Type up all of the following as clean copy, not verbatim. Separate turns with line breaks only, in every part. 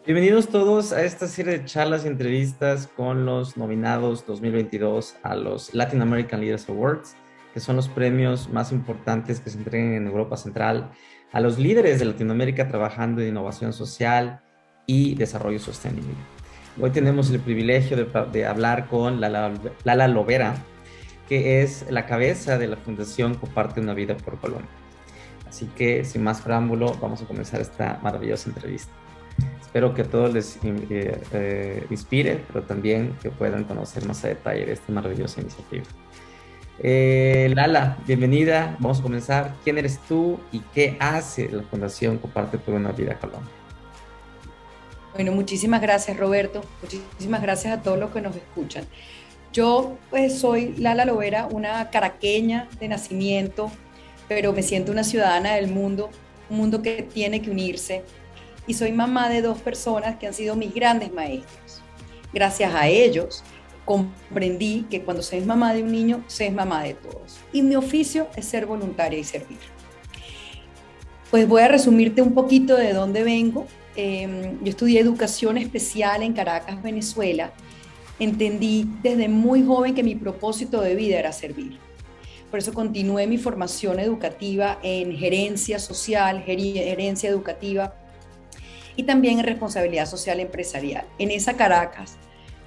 Bienvenidos todos a esta serie de charlas y entrevistas con los nominados 2022 a los Latin American Leaders Awards, que son los premios más importantes que se entregan en Europa Central a los líderes de Latinoamérica trabajando en innovación social y desarrollo sostenible. Hoy tenemos el privilegio de hablar con Lala Lovera, que es la cabeza de la Fundación Comparte una Vida por Colombia. Así que, sin más preámbulo, vamos a comenzar esta maravillosa entrevista. Espero que a todos les inspire, pero también que puedan conocer más a detalle de esta maravillosa iniciativa. Lala, bienvenida. Vamos a comenzar. ¿Quién eres tú y qué hace la Fundación Comparte por una Vida Colombia?
Bueno, muchísimas gracias, Roberto. Muchísimas gracias a todos los que nos escuchan. Yo pues soy Lala Lovera, una caraqueña de nacimiento, pero me siento una ciudadana del mundo, un mundo que tiene que unirse. Y soy mamá de dos personas que han sido mis grandes maestros. Gracias a ellos comprendí que cuando se es mamá de un niño, se es mamá de todos. Y mi oficio es ser voluntaria y servir. Pues voy a resumirte un poquito de dónde vengo. Yo estudié educación especial en Caracas, Venezuela. Entendí desde muy joven que mi propósito de vida era servir. Por eso continué mi formación educativa en gerencia social, gerencia educativa y también en responsabilidad social empresarial. En esa Caracas,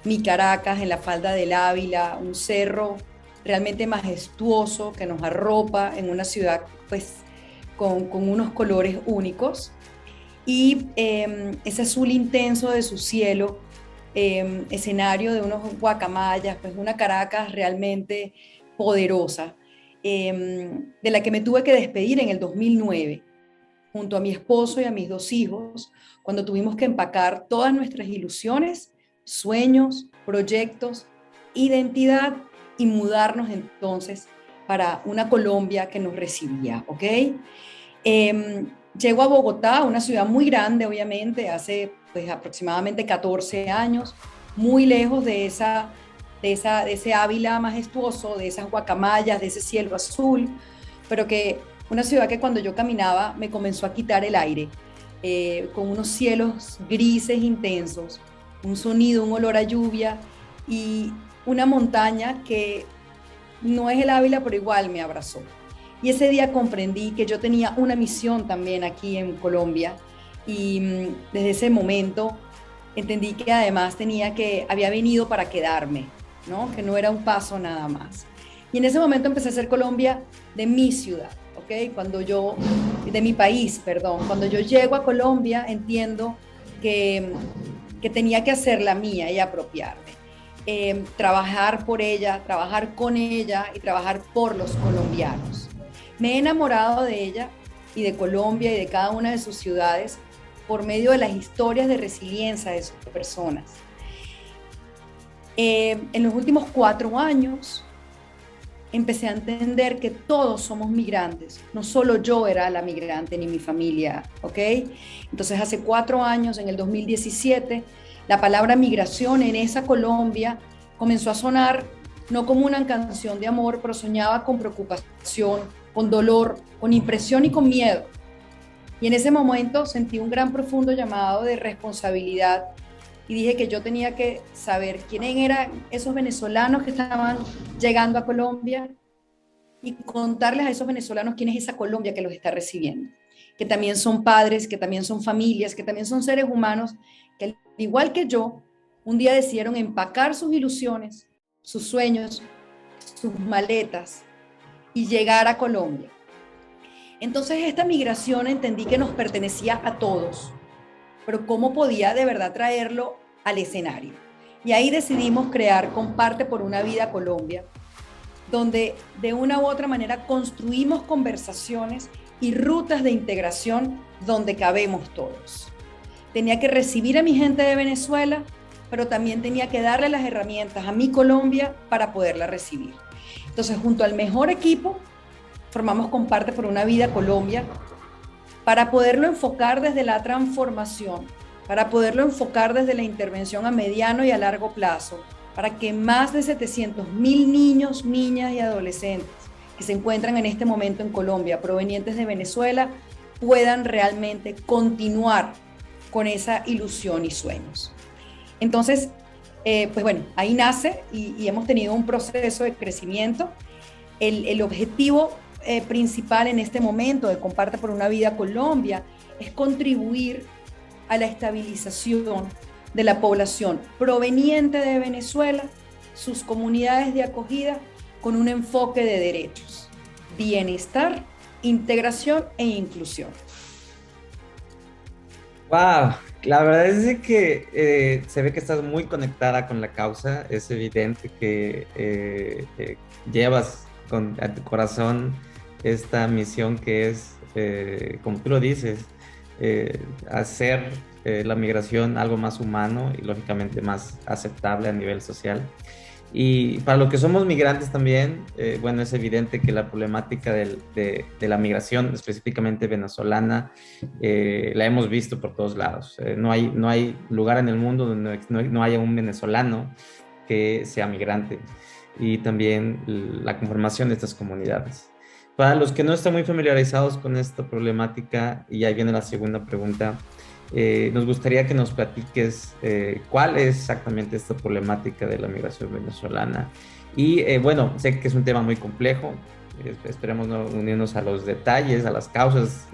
mi Caracas, en la falda del Ávila, un cerro realmente majestuoso que nos arropa en una ciudad pues con unos colores únicos y ese azul intenso de su cielo, escenario de unos guacamayas, pues una Caracas realmente poderosa, de la que me tuve que despedir en el 2009, junto a mi esposo y a mis dos hijos, cuando tuvimos que empacar todas nuestras ilusiones, sueños, proyectos, identidad y mudarnos entonces para una Colombia que nos recibía, ¿ok? Llego a Bogotá, una ciudad muy grande, obviamente, hace pues aproximadamente 14 años, muy lejos de ese Ávila majestuoso, de esas guacamayas, de ese cielo azul, pero que una ciudad que cuando yo caminaba me comenzó a quitar el aire, con unos cielos grises intensos, un sonido, un olor a lluvia y una montaña que no es el Ávila, pero igual me abrazó. Y ese día comprendí que yo tenía una misión también aquí en Colombia y desde ese momento entendí que además había venido para quedarme, ¿no? Que no era un paso nada más. Y en ese momento empecé a hacer Colombia de mi ciudad, ¿ok? De mi país, perdón. Cuando yo llego a Colombia entiendo que tenía que hacerla mía y apropiarme. Trabajar por ella, trabajar con ella y trabajar por los colombianos. Me he enamorado de ella y de Colombia y de cada una de sus ciudades por medio de las historias de resiliencia de sus personas. En los últimos 4 años empecé a entender que todos somos migrantes, no solo yo era la migrante ni mi familia, ¿ok? Entonces hace 4 años, en el 2017, la palabra migración en esa Colombia comenzó a sonar no como una canción de amor, pero soñaba con preocupación, con dolor, con impresión y con miedo. Y en ese momento sentí un gran profundo llamado de responsabilidad y dije que yo tenía que saber quiénes eran esos venezolanos que estaban llegando a Colombia y contarles a esos venezolanos quién es esa Colombia que los está recibiendo, que también son padres, que también son familias, que también son seres humanos, que al igual que yo, un día decidieron empacar sus ilusiones, sus sueños, sus maletas y llegar a Colombia. Entonces esta migración entendí que nos pertenecía a todos, pero cómo podía de verdad traerlo al escenario. Y ahí decidimos crear Comparte por una Vida Colombia, donde de una u otra manera construimos conversaciones y rutas de integración donde cabemos todos. Tenía que recibir a mi gente de Venezuela, pero también tenía que darle las herramientas a mi Colombia para poderla recibir. Entonces, junto al mejor equipo, formamos Comparte por una Vida Colombia, para poderlo enfocar desde la transformación, para poderlo enfocar desde la intervención a mediano y a largo plazo, para que más de 700.000 niños, niñas y adolescentes que se encuentran en este momento en Colombia, provenientes de Venezuela, puedan realmente continuar con esa ilusión y sueños. Entonces, pues bueno, ahí nace y hemos tenido un proceso de crecimiento. El objetivo principal en este momento de Comparte por una Vida Colombia es contribuir a la estabilización de la población proveniente de Venezuela, sus comunidades de acogida, con un enfoque de derechos, bienestar, integración e inclusión.
Wow, la verdad es de que se ve que estás muy conectada con la causa. Es evidente que llevas a tu corazón esta misión que es, como tú lo dices, hacer la migración algo más humano y lógicamente más aceptable a nivel social. Y para los que somos migrantes también, bueno, es evidente que la problemática de la migración, específicamente venezolana, la hemos visto por todos lados. No hay lugar en el mundo donde no haya un venezolano que sea migrante, y también la conformación de estas comunidades. Para los que no están muy familiarizados con esta problemática, y ahí viene la segunda pregunta, nos gustaría que nos platiques cuál es exactamente esta problemática de la migración venezolana. Y bueno, sé que es un tema muy complejo, esperemos no unirnos a los detalles, a las causas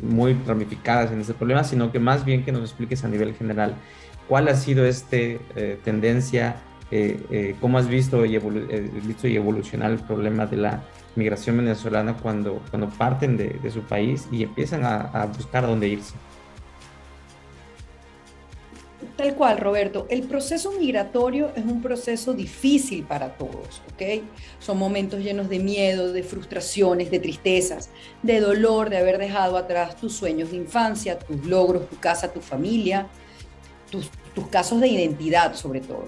muy ramificadas en este problema, sino que más bien que nos expliques a nivel general cuál ha sido esta tendencia, cómo has visto y evolucionar el problema de la migración venezolana cuando parten de su país y empiezan a buscar dónde irse.
Tal cual, Roberto. El proceso migratorio es un proceso difícil para todos, ¿ok? Son momentos llenos de miedo, de frustraciones, de tristezas, de dolor de haber dejado atrás tus sueños de infancia, tus logros, tu casa, tu familia, tus casos de identidad sobre todo.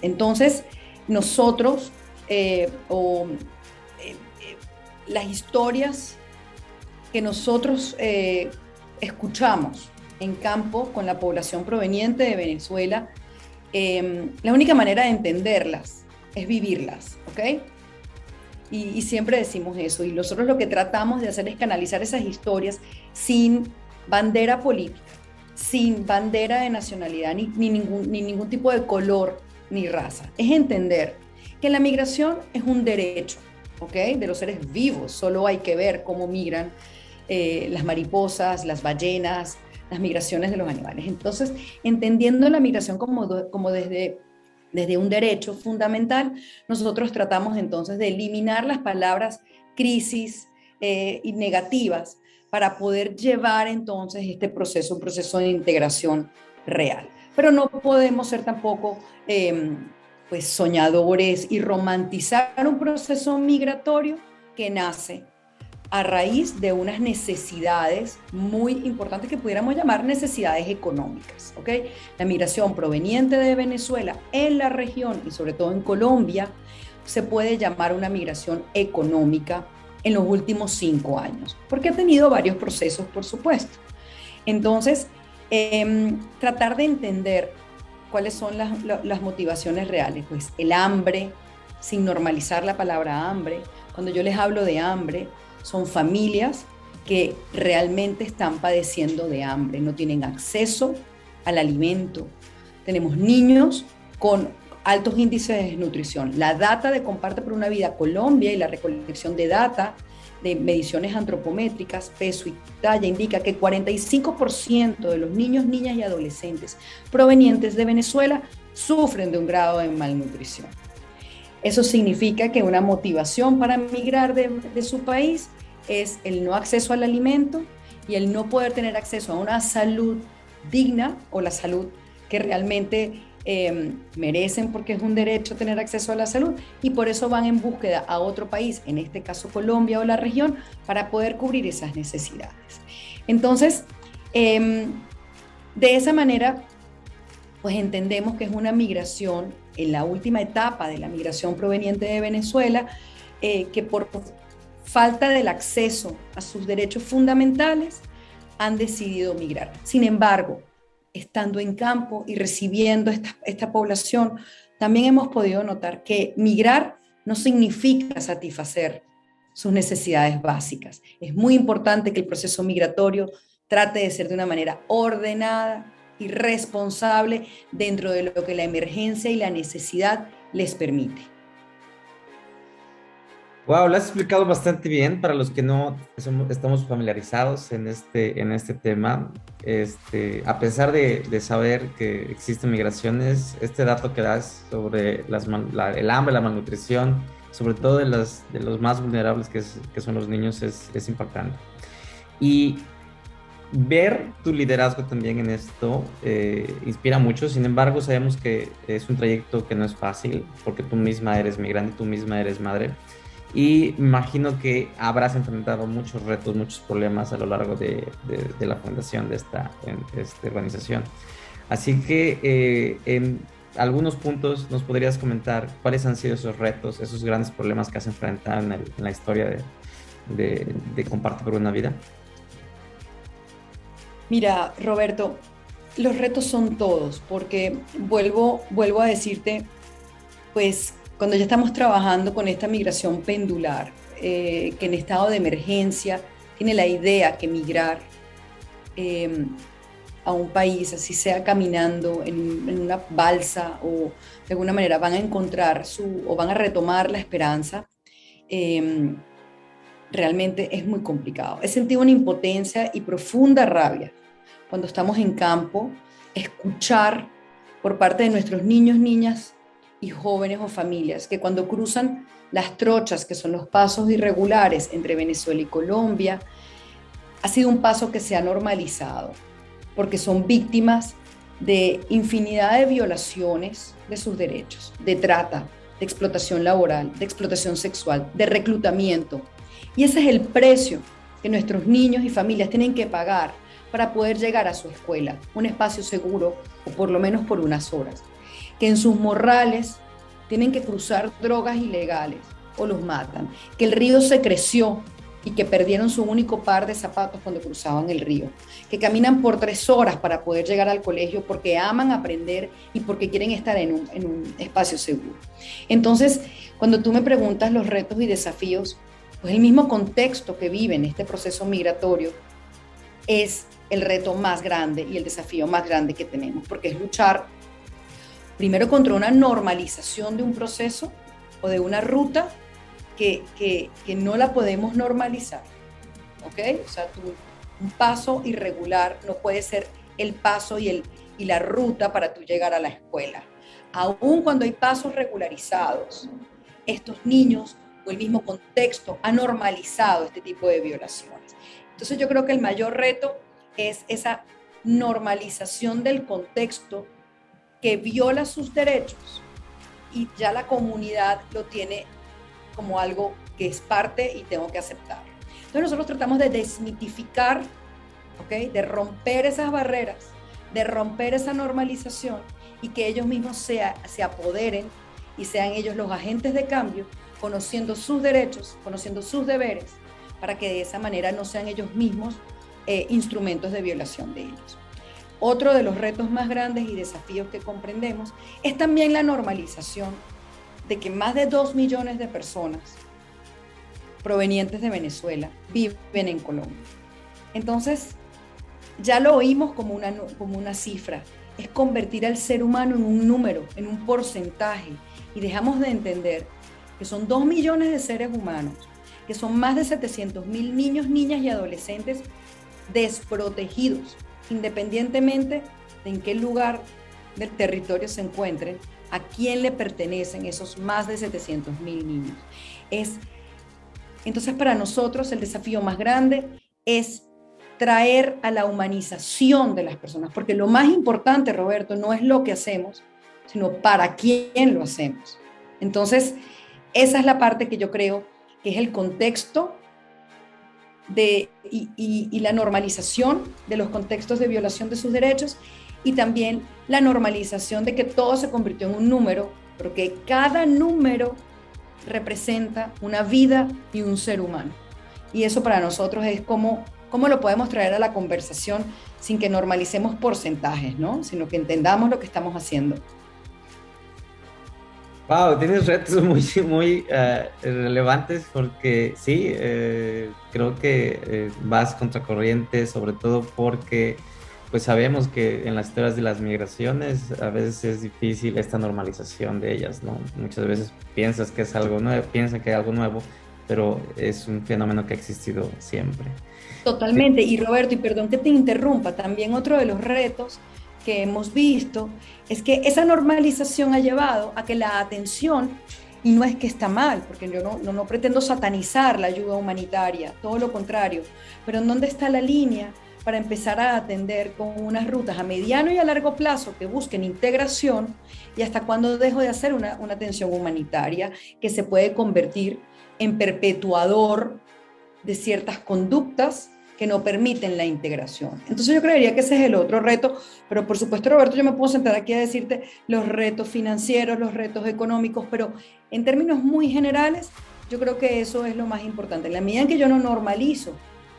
Entonces, nosotros, las historias que nosotros escuchamos en campo con la población proveniente de Venezuela, la única manera de entenderlas es vivirlas, ¿ok? Y siempre decimos eso, y nosotros lo que tratamos de hacer es canalizar esas historias sin bandera política, sin bandera de nacionalidad, ni ningún tipo de color ni raza. Es entender que la migración es un derecho, ¿ok? De los seres vivos. Solo hay que ver cómo migran las mariposas, las ballenas, las migraciones de los animales. Entonces, entendiendo la migración como desde un derecho fundamental, nosotros tratamos entonces de eliminar las palabras crisis y negativas para poder llevar entonces este proceso, un proceso de integración real. Pero no podemos ser tampoco pues soñadores y romantizar un proceso migratorio que nace a raíz de unas necesidades muy importantes que pudiéramos llamar necesidades económicas, ¿ok? La migración proveniente de Venezuela en la región y sobre todo en Colombia se puede llamar una migración económica en los últimos 5 años, porque ha tenido varios procesos, por supuesto. Entonces, tratar de entender cuáles son las motivaciones reales, pues el hambre, sin normalizar la palabra hambre. Cuando yo les hablo de hambre, son familias que realmente están padeciendo de hambre, no tienen acceso al alimento. Tenemos niños con altos índices de desnutrición. La data de Comparte por una Vida Colombia y la recolección de data de mediciones antropométricas, peso y talla, indica que 45% de los niños, niñas y adolescentes provenientes de Venezuela sufren de un grado de malnutrición. Eso significa que una motivación para migrar de su país es el no acceso al alimento y el no poder tener acceso a una salud digna o la salud que realmente merecen, porque es un derecho tener acceso a la salud, y por eso van en búsqueda a otro país, en este caso Colombia o la región, para poder cubrir esas necesidades. Entonces, de esa manera, pues entendemos que es una migración en la última etapa de la migración proveniente de Venezuela, que por falta del acceso a sus derechos fundamentales han decidido migrar. Sin embargo, estando en campo y recibiendo esta población, también hemos podido notar que migrar no significa satisfacer sus necesidades básicas. Es muy importante que el proceso migratorio trate de ser de una manera ordenada y responsable dentro de lo que la emergencia y la necesidad les permite.
Wow, lo has explicado bastante bien para los que no estamos familiarizados en este tema. A pesar de saber que existen migraciones, este dato que das sobre el hambre, la malnutrición, sobre todo de los más vulnerables que son los niños, es impactante. Y ver tu liderazgo también en esto inspira mucho. Sin embargo, sabemos que es un trayecto que no es fácil porque tú misma eres migrante, tú misma eres madre. Y imagino que habrás enfrentado muchos retos, muchos problemas a lo largo de la fundación de esta organización. Así que en algunos puntos nos podrías comentar cuáles han sido esos retos, esos grandes problemas que has enfrentado en la historia de Comparte por una Vida.
Mira, Roberto, los retos son todos, porque vuelvo a decirte, pues cuando ya estamos trabajando con esta migración pendular, que en estado de emergencia tiene la idea que migrar a un país, así sea caminando en una balsa o de alguna manera van a encontrar o van a retomar la esperanza, eh, realmente es muy complicado. He sentido una impotencia y profunda rabia cuando estamos en campo, escuchar por parte de nuestros niños, niñas y jóvenes o familias que cuando cruzan las trochas, que son los pasos irregulares entre Venezuela y Colombia, ha sido un paso que se ha normalizado, porque son víctimas de infinidad de violaciones de sus derechos, de trata, de explotación laboral, de explotación sexual, de reclutamiento. Y ese es el precio que nuestros niños y familias tienen que pagar para poder llegar a su escuela, un espacio seguro, o por lo menos por unas horas. Que en sus morrales tienen que cruzar drogas ilegales o los matan. Que el río se creció y que perdieron su único par de zapatos cuando cruzaban el río. Que caminan por 3 horas para poder llegar al colegio porque aman aprender y porque quieren estar en un espacio seguro. Entonces, cuando tú me preguntas los retos y desafíos, pues el mismo contexto que vive en este proceso migratorio es el reto más grande y el desafío más grande que tenemos, porque es luchar primero contra una normalización de un proceso o de una ruta que no la podemos normalizar, ¿ok? O sea, un paso irregular no puede ser el paso y la ruta para tú llegar a la escuela. Aún cuando hay pasos regularizados, estos niños o el mismo contexto ha normalizado este tipo de violaciones. Entonces yo creo que el mayor reto es esa normalización del contexto que viola sus derechos y ya la comunidad lo tiene como algo que es parte y tengo que aceptar. Entonces nosotros tratamos de desmitificar, ¿okay? De romper esas barreras, de romper esa normalización y que ellos mismos se apoderen y sean ellos los agentes de cambio, conociendo sus derechos, conociendo sus deberes, para que de esa manera no sean ellos mismos instrumentos de violación de ellos. Otro de los retos más grandes y desafíos que comprendemos es también la normalización de que más de 2 millones de personas provenientes de Venezuela viven en Colombia. Entonces, ya lo oímos como una cifra, es convertir al ser humano en un número, en un porcentaje, y dejamos de entender que son 2 millones de seres humanos, que son más de 700,000 niños, niñas y adolescentes desprotegidos, independientemente de en qué lugar del territorio se encuentren, a quién le pertenecen esos más de 700,000 niños. Entonces, para nosotros el desafío más grande es traer a la humanización de las personas, porque lo más importante, Roberto, no es lo que hacemos, sino para quién lo hacemos. Entonces, esa es la parte que yo creo que es el contexto y la normalización de los contextos de violación de sus derechos, y también la normalización de que todo se convirtió en un número, porque cada número representa una vida y un ser humano. Y eso para nosotros es cómo lo podemos traer a la conversación sin que normalicemos porcentajes, ¿no? Sino que entendamos lo que estamos haciendo.
Wow, tienes retos muy relevantes porque sí, creo que vas contracorriente, sobre todo porque pues sabemos que en las historias de las migraciones a veces es difícil esta normalización de ellas, ¿no? Muchas veces piensas que es algo nuevo, piensan que es algo nuevo, pero es un fenómeno que ha existido siempre. Sí.
Totalmente. Y Roberto, y perdón que te interrumpa, también otro de los retos que hemos visto es que esa normalización ha llevado a que la atención, y no es que está mal, porque yo no pretendo satanizar la ayuda humanitaria, todo lo contrario, pero ¿en dónde está la línea para empezar a atender con unas rutas a mediano y a largo plazo que busquen integración y hasta cuándo dejo de hacer una atención humanitaria que se puede convertir en perpetuador de ciertas conductas que no permiten la integración? Entonces yo creería que ese es el otro reto, pero por supuesto, Roberto, yo me puedo sentar aquí a decirte los retos financieros, los retos económicos, pero en términos muy generales, yo creo que eso es lo más importante. En la medida en que yo no normalizo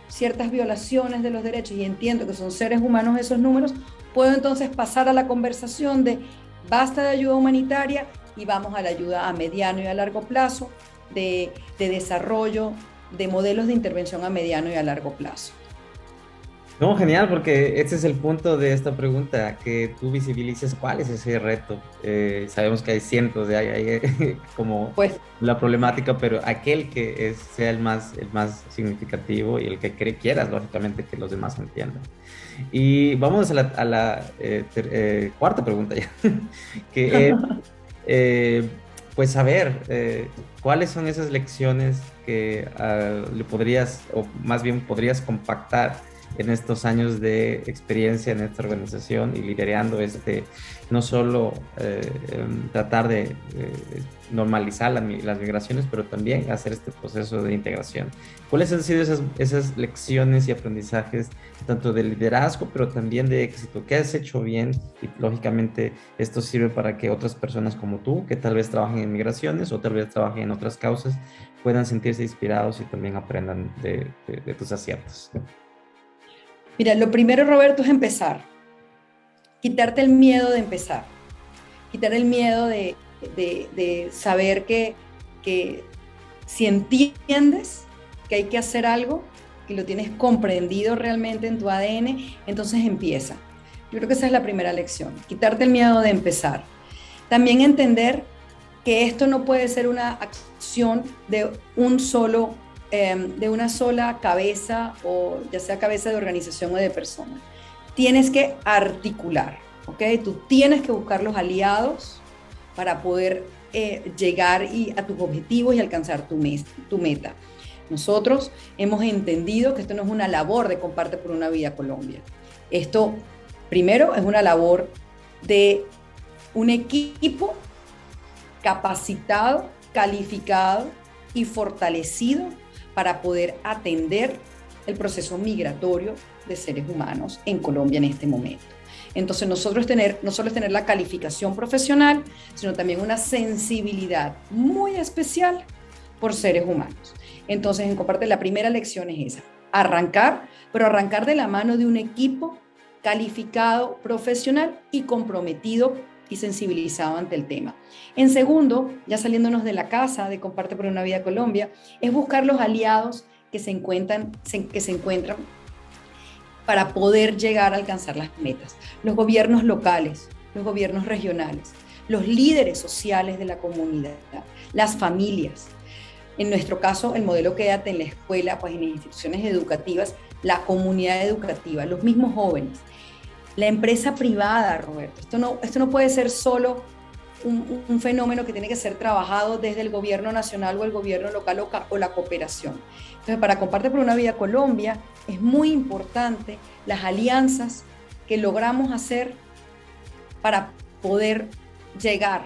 ciertas violaciones de los derechos y entiendo que son seres humanos esos números, puedo entonces pasar a la conversación de basta de ayuda humanitaria y vamos a la ayuda a mediano y a largo plazo, de desarrollo, de modelos de intervención a mediano y a largo plazo.
No, genial, porque ese es el punto de esta pregunta, que tú visibilices cuál es ese reto. Sabemos que hay cientos, hay como
Pues
la problemática, pero aquel que sea el más significativo y el que quieras, lógicamente, que los demás entiendan. Y vamos a la cuarta pregunta ya, que es, eh, pues, saber cuáles son esas lecciones que le podrías, o más bien podrías compactar en estos años de experiencia en esta organización y liderando no solo tratar de normalizar las migraciones, pero también hacer este proceso de integración. ¿Cuáles han sido esas lecciones y aprendizajes, tanto de liderazgo, pero también de éxito? ¿Qué has hecho bien? Y lógicamente esto sirve para que otras personas como tú, que tal vez trabajen en migraciones o tal vez trabajen en otras causas, puedan sentirse inspirados y también aprendan de tus aciertos.
mira, lo primero, Roberto, es empezar, quitarte el miedo de empezar, quitar el miedo de saber que si entiendes que hay que hacer algo, que lo tienes comprendido realmente en tu ADN, entonces empieza. Yo creo que esa es la primera lección, quitarte el miedo de empezar. También entender que esto no puede ser una acción de una sola cabeza, o ya sea cabeza de organización o de persona. Tienes que articular, ¿ok? Tú tienes que buscar los aliados para poder llegar a tus objetivos y alcanzar tu meta. Nosotros hemos entendido que esto no es una labor de Comparte por una Vida Colombia. Esto, primero, es una labor de un equipo capacitado, calificado y fortalecido para poder atender el proceso migratorio de seres humanos en Colombia en este momento. Entonces nosotros no solo es tener la calificación profesional, sino también una sensibilidad muy especial por seres humanos. Entonces, en Comparte, la primera lección es esa, arrancar, pero arrancar de la mano de un equipo calificado, profesional y comprometido y sensibilizado ante el tema. En segundo, ya saliéndonos de la casa de Comparte por una Vida Colombia, es buscar los aliados que se encuentran para poder llegar a alcanzar las metas. Los gobiernos locales, los gobiernos regionales, los líderes sociales de la comunidad, las familias. En nuestro caso, el modelo Quédate en la escuela, pues en instituciones educativas, la comunidad educativa, los mismos jóvenes. La empresa privada, Roberto. Esto no puede ser solo un fenómeno que tiene que ser trabajado desde el gobierno nacional o el gobierno local o la cooperación. Entonces, para Comparte por una Vida Colombia, es muy importante las alianzas que logramos hacer para poder llegar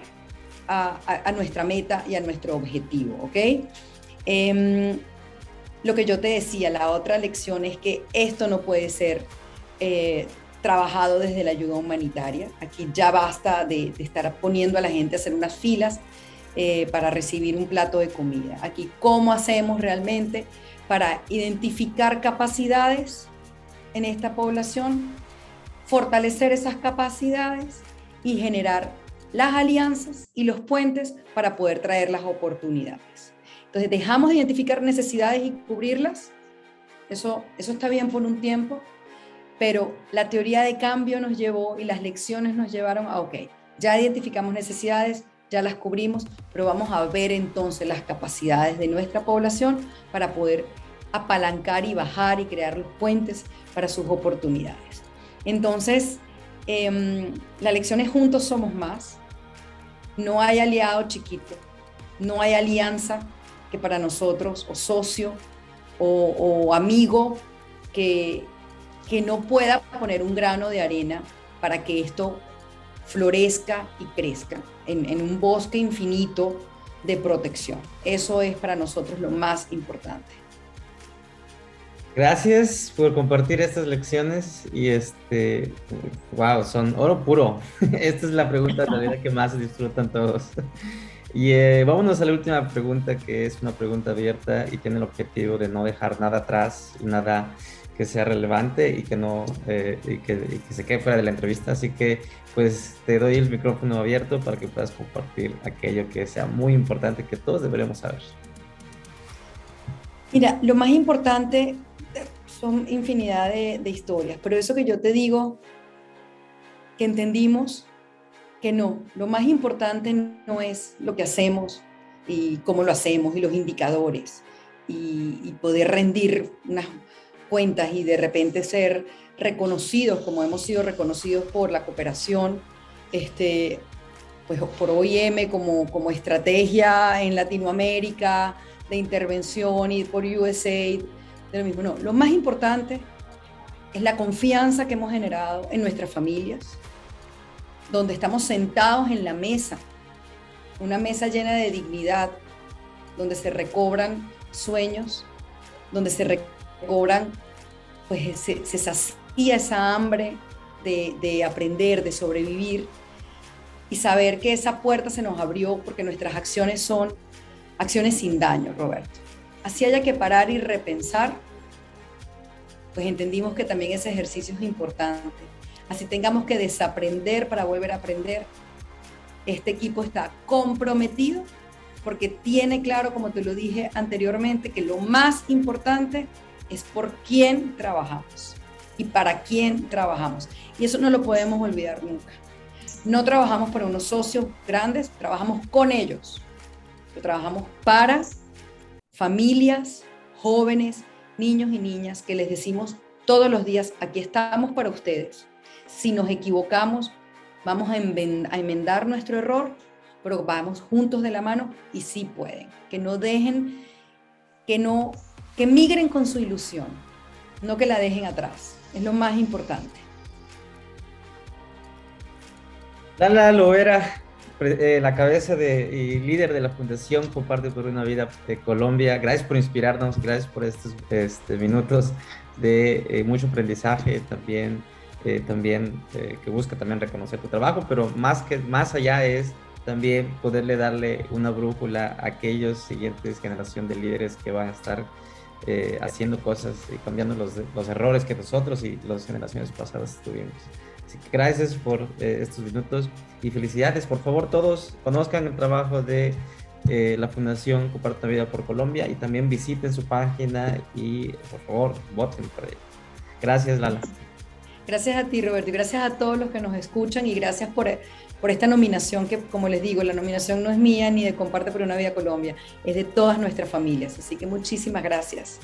a nuestra meta y a nuestro objetivo, ¿ok? Lo que yo te decía, la otra lección es que esto no puede ser trabajado desde la ayuda humanitaria. Aquí ya basta de estar poniendo a la gente a hacer unas filas para recibir un plato de comida. Aquí, ¿cómo hacemos realmente para identificar capacidades en esta población, fortalecer esas capacidades y generar las alianzas y los puentes para poder traer las oportunidades. Entonces, dejamos de identificar necesidades y cubrirlas. Eso está bien por un tiempo, pero la teoría de cambio nos llevó y las lecciones nos llevaron a, ok, ya identificamos necesidades, ya las cubrimos, pero vamos a ver entonces las capacidades de nuestra población para poder apalancar y bajar y crear los puentes para sus oportunidades. Entonces, la lección es juntos somos más. No hay aliado chiquito, no hay alianza que para nosotros, o socio, o amigo, que no pueda poner un grano de arena para que esto florezca y crezca en un bosque infinito de protección. Eso es para nosotros lo más importante.
Gracias por compartir estas lecciones y wow, son oro puro. Esta es la pregunta de la vida que más disfrutan todos. Y vámonos a la última pregunta, que es una pregunta abierta y tiene el objetivo de no dejar nada atrás y nada que sea relevante y que no y que se quede fuera de la entrevista. Así que pues te doy el micrófono abierto para que puedas compartir aquello que sea muy importante que todos deberíamos saber.
Mira, lo más importante son infinidad de historias, pero eso que yo te digo, que entendimos que no, lo más importante no es lo que hacemos y cómo lo hacemos y los indicadores y poder rendir unas cuentas y de repente ser reconocidos como hemos sido reconocidos por la cooperación, pues por OIM como estrategia en Latinoamérica de intervención y por USAID, de lo mismo. No, lo más importante es la confianza que hemos generado en nuestras familias, donde estamos sentados en la mesa, una mesa llena de dignidad, donde se recobran sueños, donde se recobran, pues se sacía esa hambre de aprender, de sobrevivir, y saber que esa puerta se nos abrió porque nuestras acciones son acciones sin daño, Roberto. Así haya que parar y repensar, pues entendimos que también ese ejercicio es importante. Así tengamos que desaprender para volver a aprender. Este equipo está comprometido porque tiene claro, como te lo dije anteriormente, que lo más importante es por quién trabajamos y para quién trabajamos. Y eso no lo podemos olvidar nunca. No trabajamos para unos socios grandes, trabajamos con ellos. Trabajamos para familias, jóvenes, niños y niñas que les decimos todos los días, aquí estamos para ustedes. Si nos equivocamos, vamos a enmendar nuestro error, pero vamos juntos de la mano y sí pueden. Que no dejen, que migren con su ilusión, no que la dejen atrás. Es lo más importante.
Lala Loera, la cabeza y líder de la Fundación Comparte por una Vida de Colombia. Gracias por inspirarnos, gracias por estos minutos de mucho aprendizaje también, que busca también reconocer tu trabajo, pero más allá es también poderle darle una brújula a aquellos siguientes generación de líderes que van a estar haciendo cosas y cambiando los errores que nosotros y las generaciones pasadas tuvimos. Así que gracias por estos minutos y felicidades. Por favor, todos conozcan el trabajo de la Fundación Comparte Vida por Colombia y también visiten su página y, por favor, voten por ella. Gracias, Lala.
Gracias a ti, Roberto, y gracias a todos los que nos escuchan y gracias por esta nominación que, como les digo, la nominación no es mía ni de Comparte por una Vida Colombia, es de todas nuestras familias. Así que muchísimas gracias.